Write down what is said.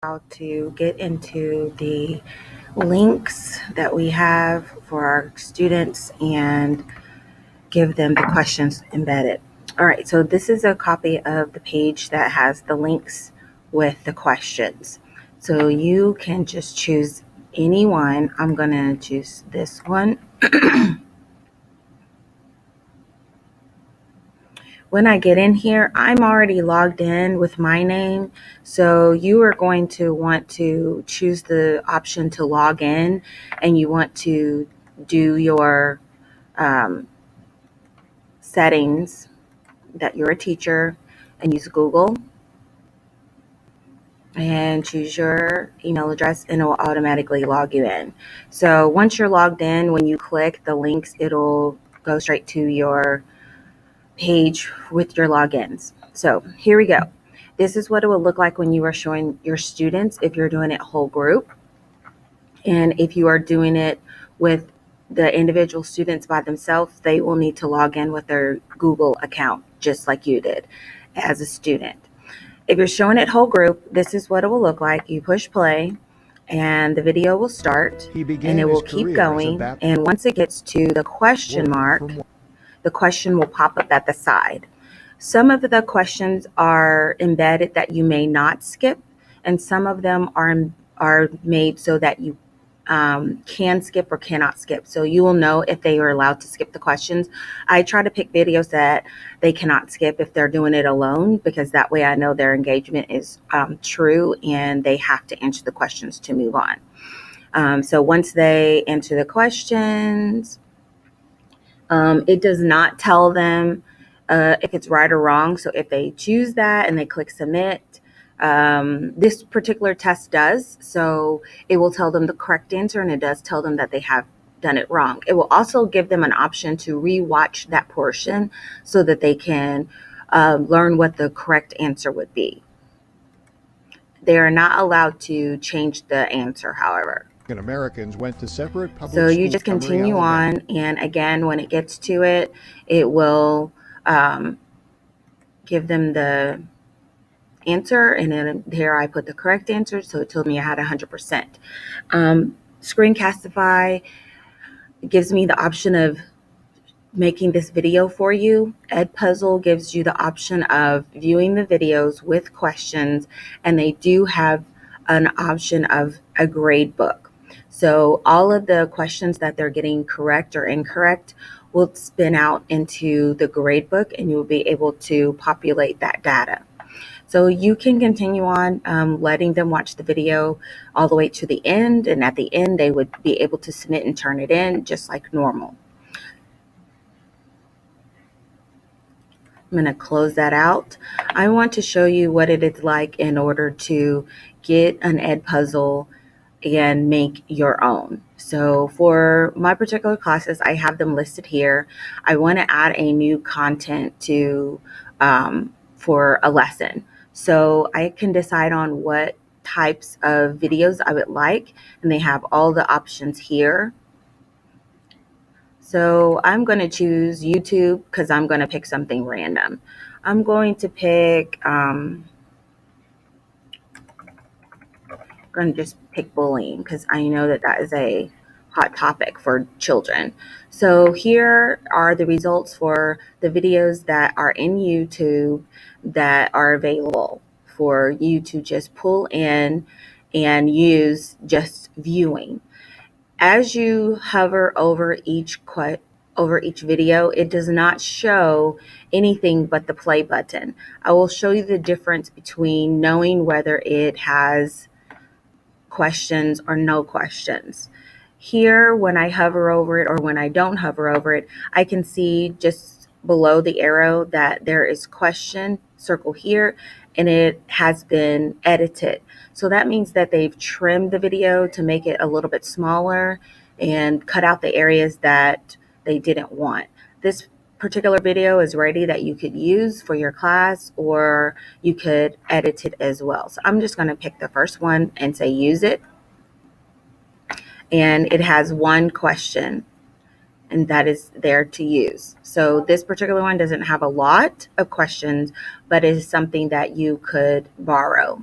how to get into the links that we have for our students and give them the questions embedded. All right, so this is a copy of the page that has the links with the questions. So you can just choose any one. I'm going to choose this one. When I get in here, I'm already logged in with my name. So you are going to want to choose the option to log in, and you want to do your settings that you're a teacher and use Google and choose your email address, and it will automatically log you in. So once you're logged in, when you click the links, it'll go straight to your page with your logins. So here we go. This is what it will look like when you are showing your students if you're doing it whole group. And if you are doing it with the individual students by themselves, they will need to log in with their Google account, just like you did as a student. If you're showing it whole group, this is what it will look like. You push play and the video will start and it will keep going. And once it gets to the question mark, the question will pop up at the side. Some of the questions are embedded that you may not skip, and some of them are made so that you can skip or cannot skip. So you will know if they are allowed to skip the questions. I try to pick videos that they cannot skip if they're doing it alone, because that way I know their engagement is true and they have to answer the questions to move on. So once they answer the questions, it does not tell them if it's right or wrong. So if they choose that and they click submit, this particular test does. So it will tell them the correct answer, and it does tell them that they have done it wrong. It will also give them an option to rewatch that portion so that they can learn what the correct answer would be. They are not allowed to change the answer, however. Americans went to separate public schools. So you just continue on, and again, when it gets to it, it will give them the answer, and then here I put the correct answer, so it told me I had 100%. Screencastify gives me the option of making this video for you. Edpuzzle gives you the option of viewing the videos with questions, and they do have an option of a grade book. So all of the questions that they're getting correct or incorrect will spin out into the grade book, and you'll be able to populate that data. So you can continue on letting them watch the video all the way to the end, and at the end they would be able to submit and turn it in just like normal. I'm going to close that out. I want to show you what it is like in order to get an Edpuzzle and make your own. So for my particular classes, I have them listed here. I want to add a new content to for a lesson. So I can decide on what types of videos I would like, and they have all the options here. So I'm going to choose YouTube because I'm going to pick something random. I'm going to pick, I'm going to just pick bullying because I know that that is a hot topic for children. So here are the results for the videos that are in YouTube that are available for you to just pull in and use just viewing. As you hover over each video, it does not show anything but the play button. I will show you the difference between knowing whether it has questions or no questions. Here, when I hover over it or when I don't hover over it, I can see just below the arrow that there is question, circle here, and it has been edited. So that means that they've trimmed the video to make it a little bit smaller and cut out the areas that they didn't want. This particular video is ready that you could use for your class, or you could edit it as well. So I'm just going to pick the first one and say use it. And it has one question, and that is there to use. So this particular one doesn't have a lot of questions, but it is something that you could borrow.